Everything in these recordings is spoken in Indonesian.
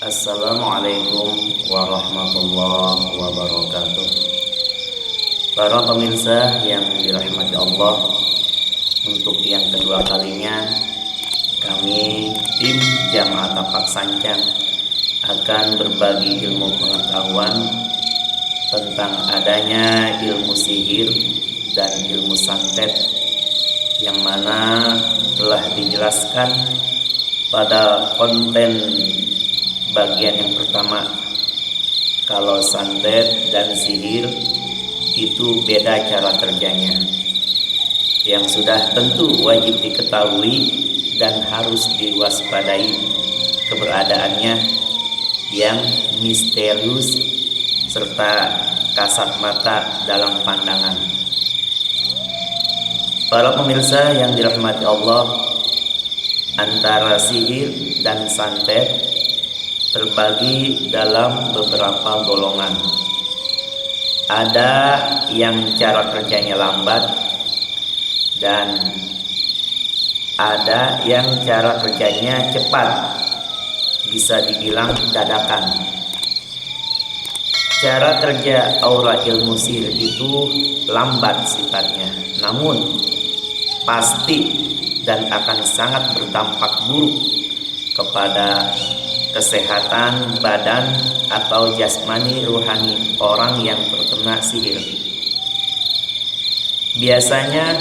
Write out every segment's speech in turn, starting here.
Assalamualaikum warahmatullahi wabarakatuh. Para pemirsa yang dirahmati Allah, untuk yang kedua kalinya kami tim Jamaah Tapak Sancang akan berbagi ilmu pengetahuan tentang adanya ilmu sihir dan ilmu santet, yang mana telah dijelaskan pada konten bagian yang pertama. Kalau santet dan sihir itu beda cara kerjanya, yang sudah tentu wajib diketahui dan harus diwaspadai keberadaannya, yang misterius serta kasat mata dalam pandangan. Para pemirsa yang dirahmati Allah, antara sihir dan santet terbagi dalam beberapa golongan. Ada yang cara kerjanya lambat dan ada yang cara kerjanya cepat, bisa dibilang dadakan. Cara kerja aura ilmu sihir itu lambat sifatnya, namun pasti dan akan sangat berdampak buruk kepada kesehatan badan atau jasmani rohani orang yang terkena sihir. Biasanya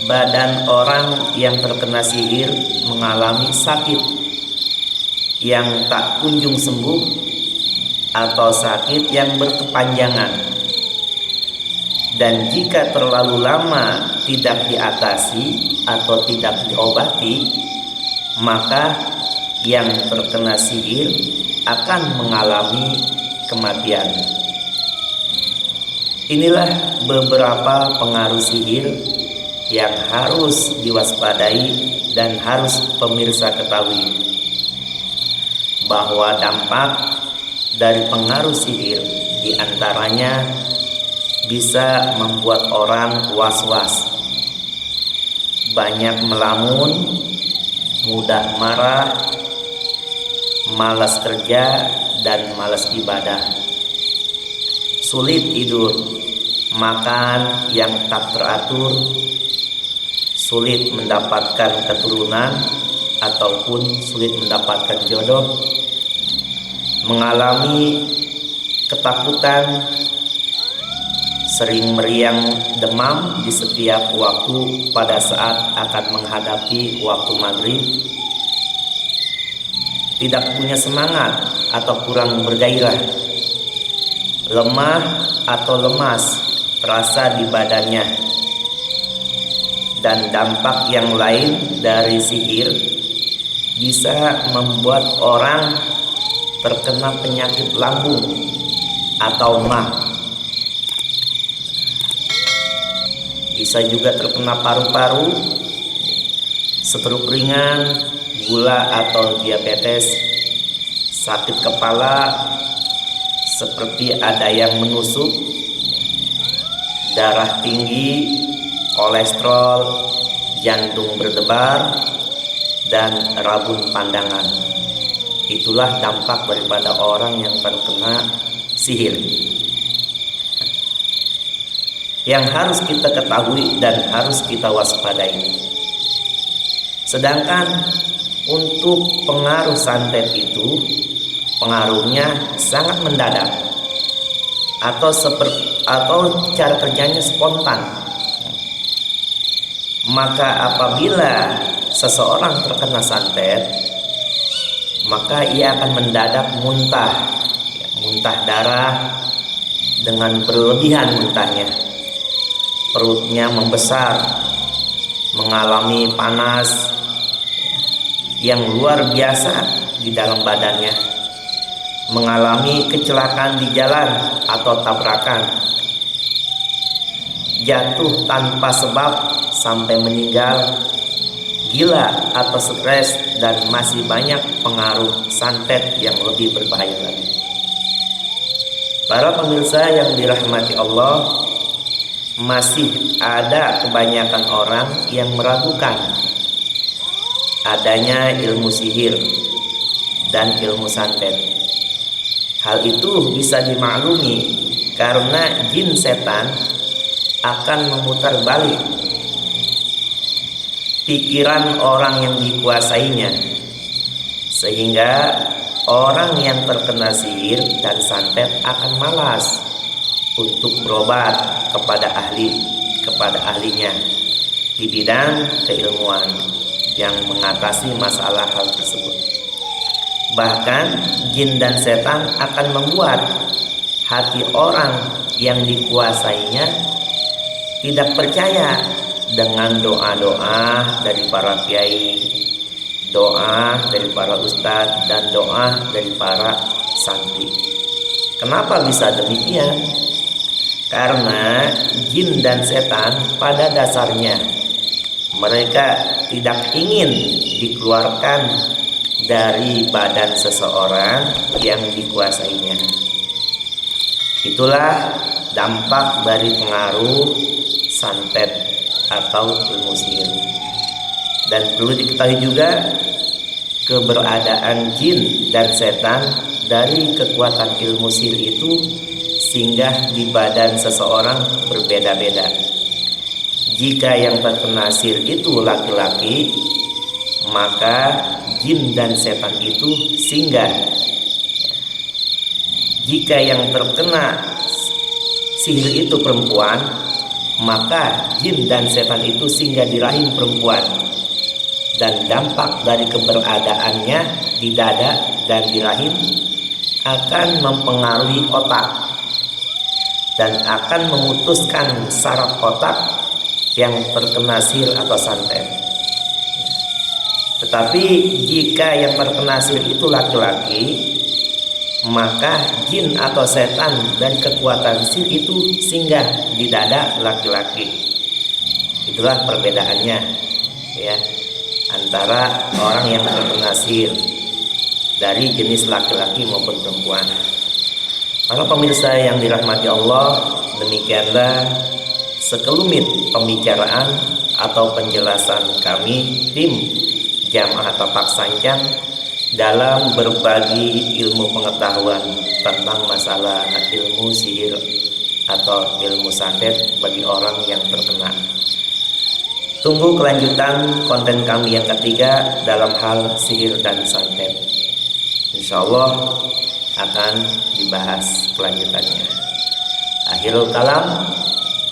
badan orang yang terkena sihir mengalami sakit yang tak kunjung sembuh atau sakit yang berkepanjangan, dan jika terlalu lama tidak diatasi atau tidak diobati, maka yang terkena sihir akan mengalami kematian. Inilah beberapa pengaruh sihir yang harus diwaspadai dan harus pemirsa ketahui, bahwa dampak dari pengaruh sihir diantaranya bisa membuat orang was-was, banyak melamun, mudah marah, malas kerja dan malas ibadah, sulit tidur, makan yang tak teratur, sulit mendapatkan keturunan ataupun sulit mendapatkan jodoh, mengalami ketakutan, sering meriang, demam di setiap waktu pada saat akan menghadapi waktu maghrib, tidak punya semangat atau kurang bergairah, lemah atau lemas terasa di badannya. Dan dampak yang lain dari sihir bisa membuat orang terkena penyakit lambung atau mah, bisa juga terkena paru-paru, stroke ringan, gula atau diabetes, sakit kepala seperti ada yang menusuk, darah tinggi, kolesterol, jantung berdebar, dan rabun pandangan. Itulah dampak daripada orang yang terkena sihir, yang harus kita ketahui dan harus kita waspadai. Sedangkan untuk pengaruh santet itu pengaruhnya sangat mendadak atau cara kerjanya spontan. Maka apabila seseorang terkena santet, maka ia akan mendadak muntah darah dengan berlebihan muntahnya, perutnya membesar, mengalami panas yang luar biasa di dalam badannya, mengalami kecelakaan di jalan atau tabrakan, jatuh tanpa sebab sampai meninggal, gila atau stres, dan masih banyak pengaruh santet yang lebih berbahaya lagi. Para pemirsa yang dirahmati Allah, masih ada kebanyakan orang yang meragukan adanya ilmu sihir dan ilmu santet. Hal itu bisa dimaklumi karena jin setan akan memutar balik pikiran orang yang dikuasainya, sehingga orang yang terkena sihir dan santet akan malas untuk berobat kepada ahlinya di bidang keilmuan yang mengatasi masalah hal tersebut. Bahkan jin dan setan akan membuat hati orang yang dikuasainya tidak percaya dengan doa-doa dari para kiai, doa dari para ustadz, dan doa dari para santri. Kenapa bisa demikian? Karena jin dan setan pada dasarnya mereka tidak ingin dikeluarkan dari badan seseorang yang dikuasainya. Itulah dampak dari pengaruh santet atau ilmu sihir. Dan perlu diketahui juga keberadaan jin dan setan dari kekuatan ilmu sihir itu singgah di badan seseorang berbeda-beda. Jika yang terkena sihir itu laki-laki, maka jin dan setan itu singgah. Jika yang terkena sihir itu perempuan, maka jin dan setan itu singgah di rahim perempuan. Dan dampak dari keberadaannya di dada dan di rahim akan mempengaruhi otak dan akan memutuskan saraf otak yang terkena sihir atau santet. Tetapi jika yang terkena sihir itu laki-laki, maka jin atau setan dan kekuatan sihir itu singgah di dada laki-laki. Itulah perbedaannya, ya, antara orang yang terkena sihir dari jenis laki-laki maupun perempuan. Para pemirsa yang dirahmati Allah, demikianlah sekelumit pembicaraan atau penjelasan kami tim Jamaah Tapak Sancang dalam berbagi ilmu pengetahuan tentang masalah ilmu sihir atau ilmu santet bagi orang yang terkena. Tunggu kelanjutan konten kami yang ketiga dalam hal sihir dan santet. Insya Allah akan dibahas kelanjutannya. Akhirul kalam,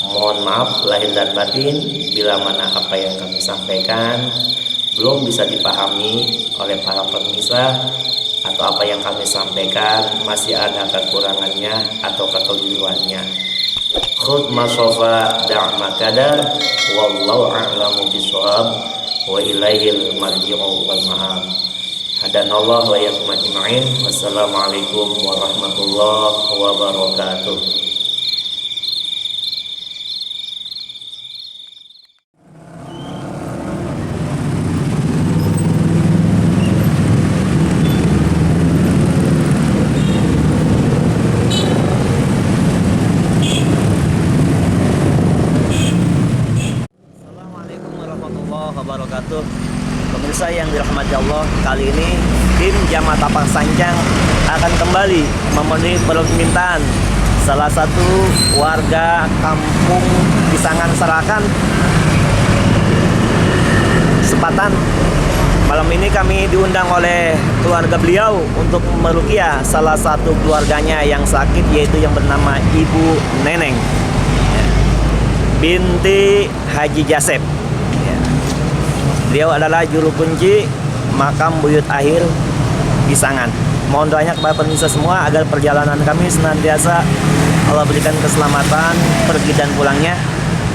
mohon maaf lahir dan batin bila mana apa yang kami sampaikan belum bisa dipahami oleh para pemirsa, atau apa yang kami sampaikan masih ada kekurangannya atau kekeliruannya. Khud masofa da'ma kadar, wallahu a'lamu bishawab, wa ilaihil marji'u wal ma'ab. Hadanallah wa iyyakum ajma'in. Wassalamualaikum warahmatullahi wabarakatuh. Pemirsa yang dirahmati Allah, kali ini tim Jamaah Tapak Sancang akan kembali memenuhi permintaan salah satu warga kampung Pisangan Sarakan, Sepatan. Malam ini kami diundang oleh keluarga beliau untuk meruqyah salah satu keluarganya yang sakit, yaitu yang bernama Ibu Neneng binti Haji Jasep. Beliau adalah juru kunci makam buyut akhir Pisangan. Mohon doanya kepada pemirsa semua agar perjalanan kami senantiasa Allah berikan keselamatan pergi dan pulangnya,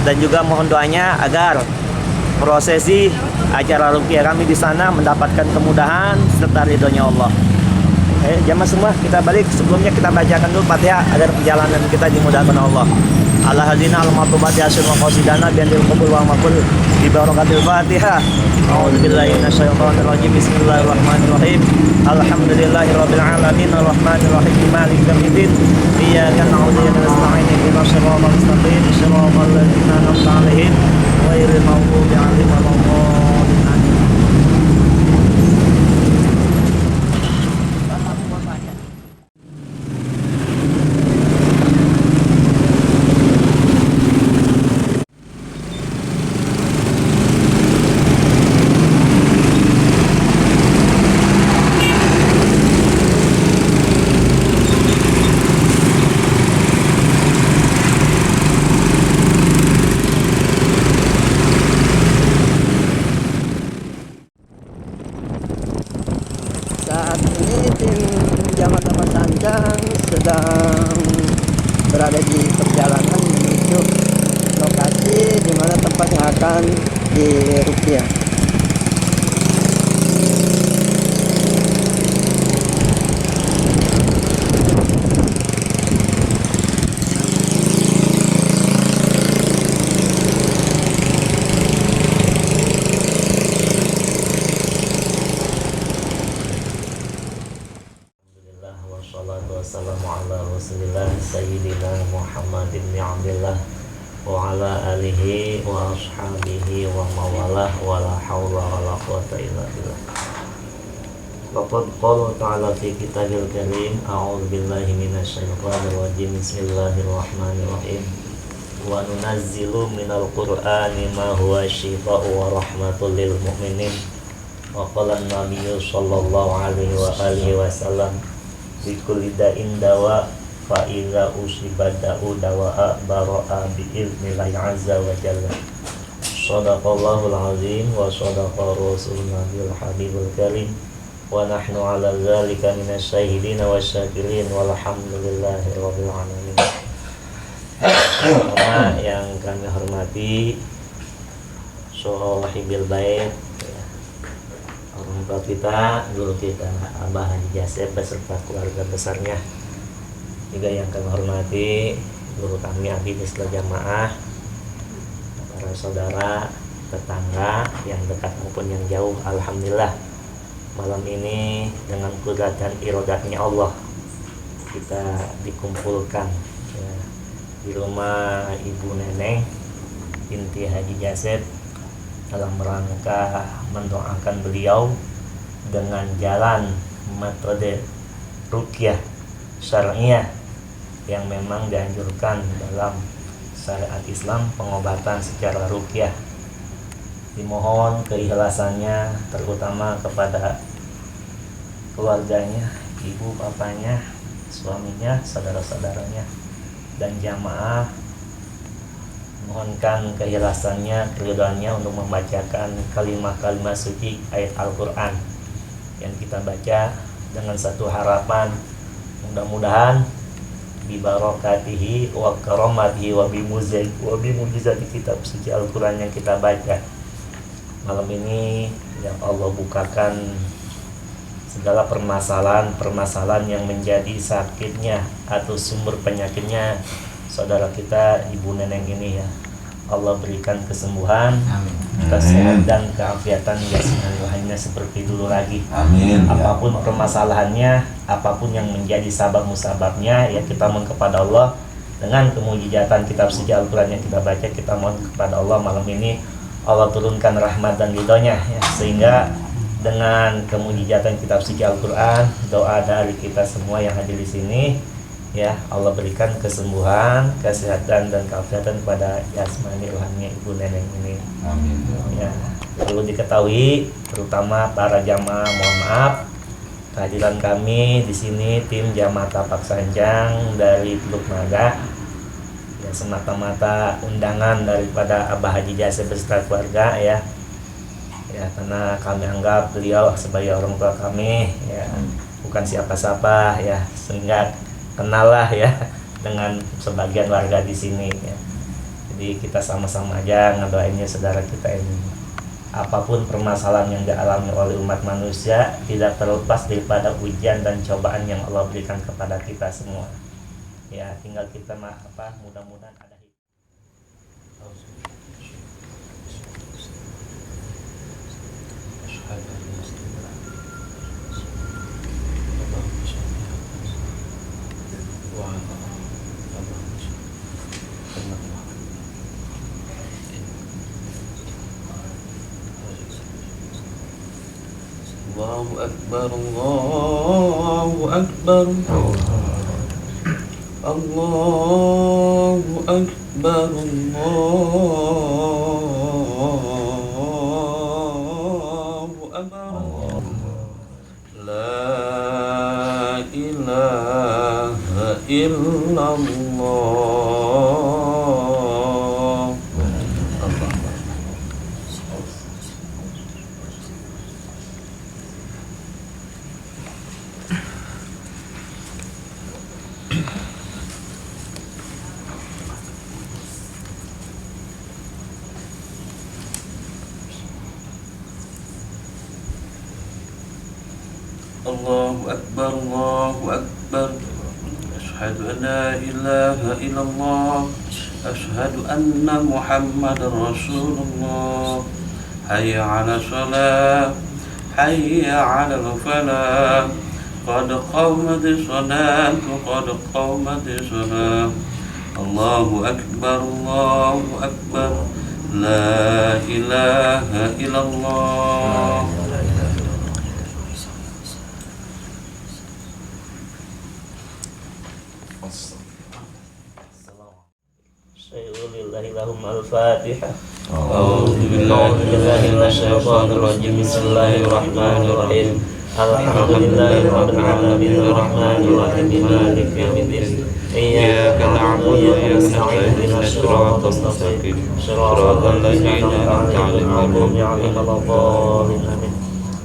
dan juga mohon doanya agar prosesi acara ruqyah kami di sana mendapatkan kemudahan serta ridhonya Allah. Jamaah semua, kita balik. Sebelumnya kita bacakan dulu Fatihah agar perjalanan kita dimudahkan Allah. Ala hadina al-matubati asyur wa qasidana biandil qubul wa makul bi barakatil Fatihah. A'udzubillahi minasyaitonir rajim. Bismillahirrahmanirrahim. Alhamdulillahirabbil alamin arrahmanir rahim maliki yaumiddin. Iyyaka na'budu wa iyyaka nasta'in ihdinas siratal mustaqim siratal ladzina an'amta 'alaihim ghairil maghdubi 'alaihim waladdallin. Saat ini tim Jamaah Tapak Sanjang sedang berada di perjalanan menuju lokasi di mana tempat yang akan diruqyah. Wassalatu wassalamu ala rasulillah sayyidina Muhammad ibn Abdillah wa ala alihi wa ashabihi wa mawalah wa la hawla wa la quwata illa billah. Laqad qala ta'ala fi kitabil karim a'udzu billahi minasyaitonir rajim bismillahirrahmanirrahim wa nunazzilu minal qur'ani ma huwa syifaa'u wa rahmatul lil mu'minin wa qala an-nabiyyu sallallahu alaihi wa alihi wasallam bikulli da'in dawa fa iza usibada'u dawa'a bara'a bi'idnillahi azza wa jalla. Shadaqallahul azim wa shadaqa rasulun nabiyul habibul karim wa nahnu ala dzalika minasyahidin wa syakirin walhamdulillahi rabbil alamin. Yang kami hormati Sohibil Bait, orang tua kita, guru kita Abah Haji Jasep beserta keluarga besarnya, juga yang kami hormati guru kami Abi Mislah Jamaah, para saudara, tetangga yang dekat maupun yang jauh. Alhamdulillah malam ini dengan kudrat dan irodatnya Allah kita dikumpulkan ya, di rumah Ibu Neneng binti Haji Jasep dalam rangka mendoakan beliau dengan jalan metode ruqyah syar'iyah yang memang dianjurkan dalam syariat Islam, pengobatan secara ruqyah. Dimohon keikhlasannya terutama kepada keluarganya, ibu bapaknya, suaminya, saudara-saudaranya, dan jamaah. Mohonkan keikhlasannya, keridhaannya untuk membacakan kalimat-kalimat suci ayat Al-Quran yang kita baca dengan satu harapan, mudah-mudahan bibarokatihi wa karomatihi wa bimujizati kitab suci Al-Quran yang kita baca malam ini. Yang Allah bukakan segala permasalahan yang menjadi sakitnya atau sumber penyakitnya saudara kita Ibu Neneng ini ya. Allah berikan kesembuhan, kesehatan dan keafiatan jasmani rohaninya seperti dulu lagi. Amin. Apapun permasalahannya, apapun yang menjadi sabab musababnya, ya kita mohon kepada Allah dengan kemujizatan kitab suci Al-Quran yang kita baca. Kita mohon kepada Allah malam ini Allah turunkan rahmat dan ridhonya ya, sehingga dengan kemujizatan kitab suci Al-Quran, doa dari kita semua yang hadir di sini, ya Allah berikan kesembuhan, kesehatan dan keafiatan kepada jasmani rohani Ibu Neneng ini. Amin. Ya, perlu diketahui terutama para jamaah, mohon maaf kehadiran kami di sini tim Jamaah Tapak Sanjang dari Teluk Naga ya semata-mata undangan daripada Abah Haji Jasep beserta keluarga ya. Ya karena kami anggap beliau sebagai orang tua kami ya, bukan siapa-siapa ya, sehingga kenallah ya dengan sebagian warga di sini ya. Jadi kita sama-sama aja ngedoainnya saudara kita ini. Apapun permasalahan yang dialami oleh umat manusia tidak terlepas daripada ujian dan cobaan yang Allah berikan kepada kita semua. Ya tinggal kita mudah-mudahan ada Allahu Akbar, Allahu Akbar, Allahu Akbar, Allahu Akbar, La ilaha illallah. الله أكبر الله أكبر أشهد أن لا إله إلا الله أشهد أن محمدا رسول الله حي على الصلاة حي على الفلاح قد قامت الصلاة قد قامت الصلاة الله أكبر الله أكبر لا إله إلا الله. Lillahi lahum al-Fatihah. A'udzu billahi minasyaitonir rajim. Bismillahirrahmanirrahim. Alhamdulillahi rabbil alamin arrahmanir rahim maliki yaumiddin. Iyyaka na'budu wa iyyaka nasta'in ihdinas siratal mustaqim siratal ladzina an'amta 'alaihim.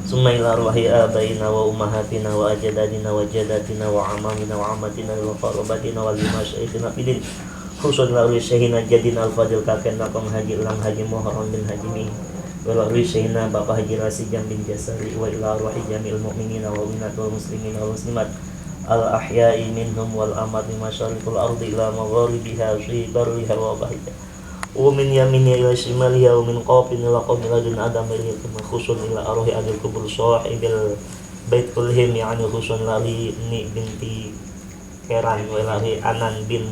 Summa ila arwahi abaina wa ummahatina wa ajdadina wa jaddatina wa amamina wa ammatina wa qarabatina wa limasyayikhina bidin khusus lalui syahina jadina al-fadil kakek nakam haji ulang haji muharram bin haji mi walalui syahina bapak haji rasijam bin jasari wa ila arwahi jamil mu'minina wa minat wal muslimin wal muslimat al-ahya'i minhum wal amati masyarikul ardi ila magharibiha fi barriha wa bahriha wa min yamini ila shimaliha wa min qafin ila qawmila dun adam ilhikma khusun ila arwahi adil kubur sahibil bait kulhim yani khusun lali ni binti Keran wa ilahi Anan bin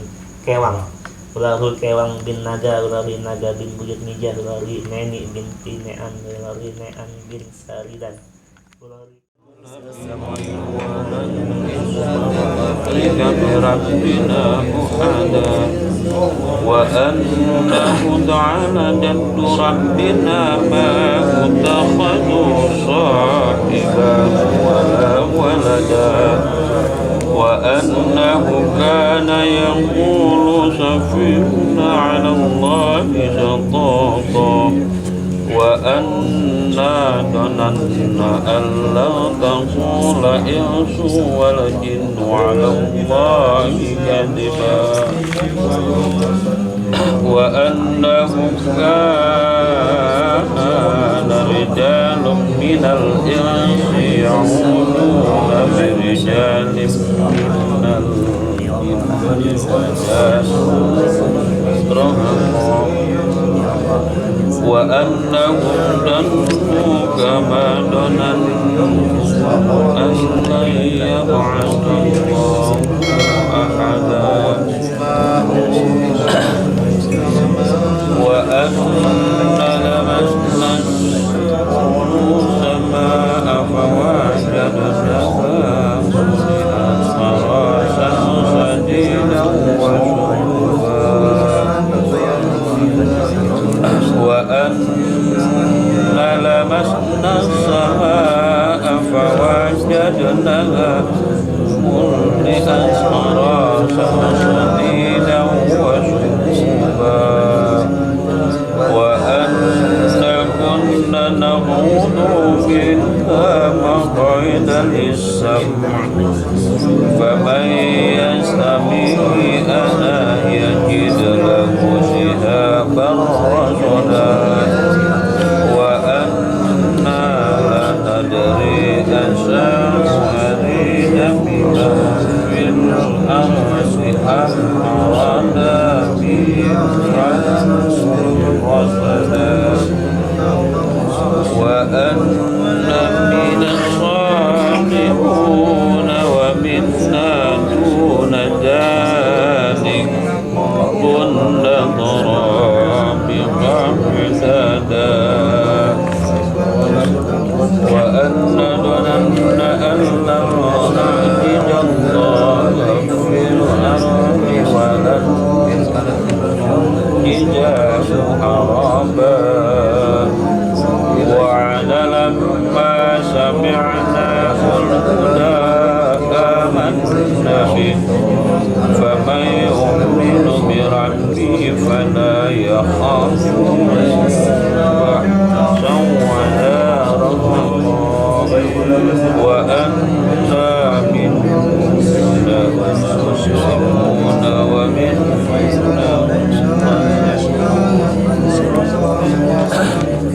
Kewang ulalui Kewang bin Naga ulalui Naga bin Buyut Mijah ulalui Neni binti Nean ulalui Nean bin Saridan ulalui wa annahu ta'ala jaddu rabbina ma utakhadu sahiban wala walada wa annahu kana yaqulu safihuna 'ala Allahi shatata wa anna dhananna alla taqula insu wal jinnu 'ala Allahi kadiba wa annahu kana rijalun minal insi ya'uduna birijalin minal wa annahum dhannu kama dhananna an la yab'atha Allahu ahada wa anna lamasna as-samaa'a fawajadnaha وأنا لمسنا السماء فوجدناها ملئت حراسا شديدا وشهبا وأنا كنا نخوض منها مقعد للسمع فمن يستمع أنا يجد له شهابا رصدا وأنا لا ندري أشر أريد بما في الأرض أم أراد بهم رصدا وأن من الصالحون ومنا دون ذلك كنا طرائق حسدا وأنا ظننا أن لن نعجز الله في الأرض ولن نعجزه هربا وعد لما سمعنا الهدى آمنا به فمن يؤمن بربه فلا يخاف بخسا ولا رهقا وأنا منا مسلمون ومنا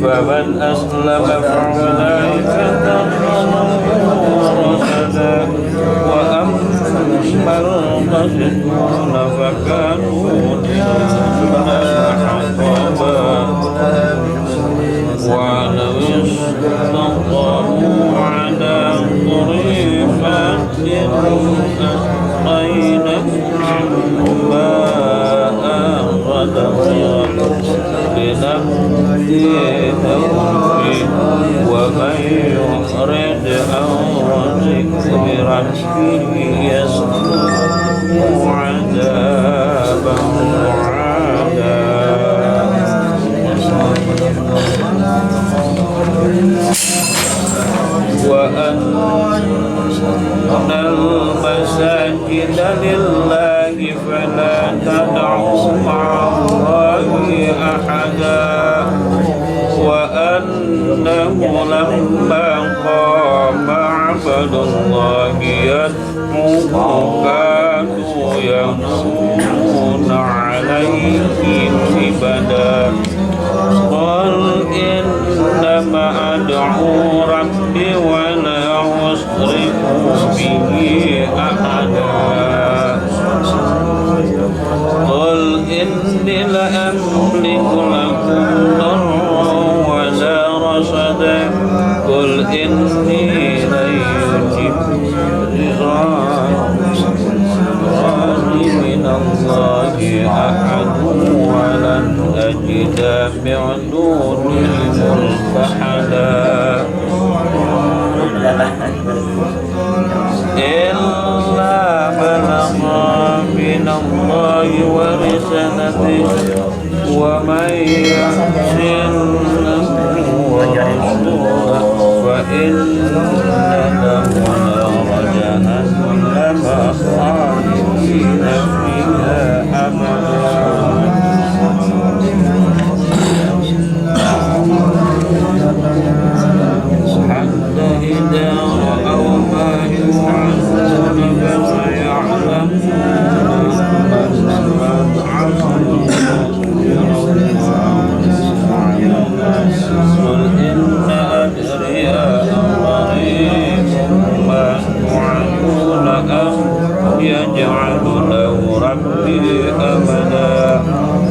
فمن أسلم فأولئك تحروا بإذن ربه يسلكه عذابا وأن المساجد لله فلا تدعوا مع الله أحدا وأنه لما قام عبد الله يدعوه كانوا يمنون عليهم لبدا قل إنما أدعو ربي ولا أشرك به أحدا قل إني لا أملك لكم ضرا ولا رشدا قل إني لن يجبني من الله أحد ولن أجد من دونه ملتحدا إلا بلغا من الله ورسالته ومن يعص الله ورسوله فإن له نار جهنم خالدين فيها أبدا حتى إذا رأوا ما يوعدون بما يعلمون قل إن أدري قريب ما توعدون أم يجعل له ربي أمدا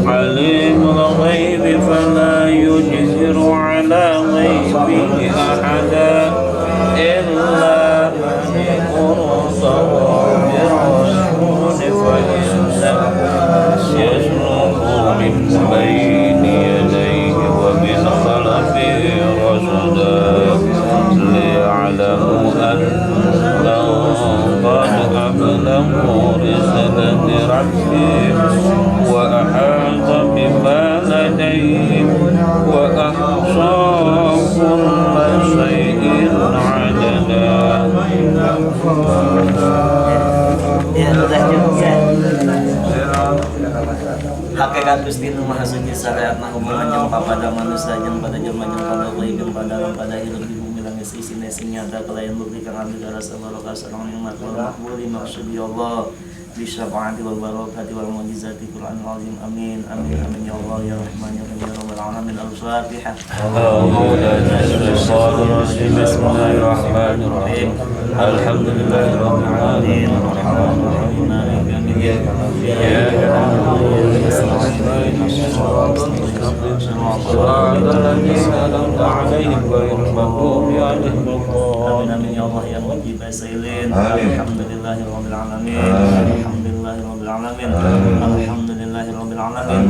عليم الغيب فلا يجهر على غيبه أحدا إلا من ارتضى بالرسول فإنه يسلك من بين يديه ومن خلفه رصدا ليعلموا أنه قد أبلغوا رسالة ربهم وأحاط بما لديهم وأحصى كل شيء عددا. Hakikat Gusti Nu Maha Suci syariatna hubungan jeung papada manusia jeung pada jelema jeung pada ghaib jeung pada hidup di bumi langit isine sing nyata kalayan bukti kang abdi rasa barokah sareng nikmat wal makbuli maksud ya Allah bi syafaati wal barakati wal mujizati Qur'an azim amin amin amin ya Allah ya Rahman ya Rahim ya rabbal alamin al-Fatihah. Bismillahirrahmanirrahim. Alhamdulillahirabbil alamin arrahmanir rahim maliki yaumiddin. Amin ya Allah ya mujib asailin. Alhamdulillahirabbil alamin. Alhamdulillahirabbil alamin. Alhamdulillahirabbil alamin.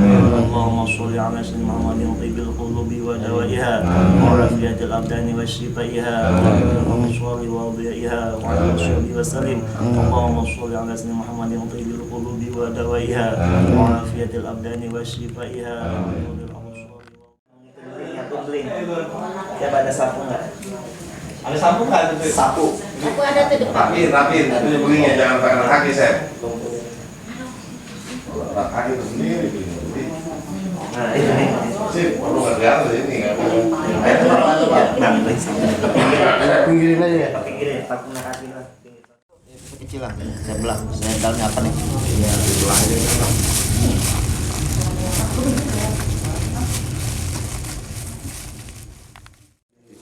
Allahumma shalli ala sayyidina Muhammadin tibbil qulubi wa dawaiha wa rafiatil abdani wa shifaiha wa shalli wa dhi'iha wa ala alihi wa sallim. Allahumma shalli ala sayyidina Muhammadin tibbil qulubi wa dawaiha wa rafiatil abdani wa shifaiha. Siapa ada sapu nggak? Ada sapu nggak? Sapu. Aku ada di depan. Rapin. Itu begini jangan pakai kaki saya. Kaki itu sendiri. Nah ini nih. Sip, perlu nggak kelihatan ini nggak perlu. Pinggirin aja ya. Pinggirin, sapu kaki lah. Kecil lah, saya belah. Saya dalamnya apa nih? Iya, belah aja kan.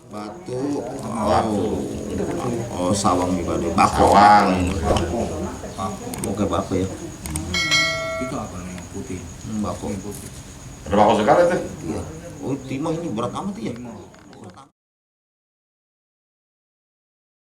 Batu, oh sawang juga deh, bakawang. Oke bako ya. Itu apa nih yang putih? Bako. Ada bakal sekali tuh. Iya. Oh timah ini berat amat ya.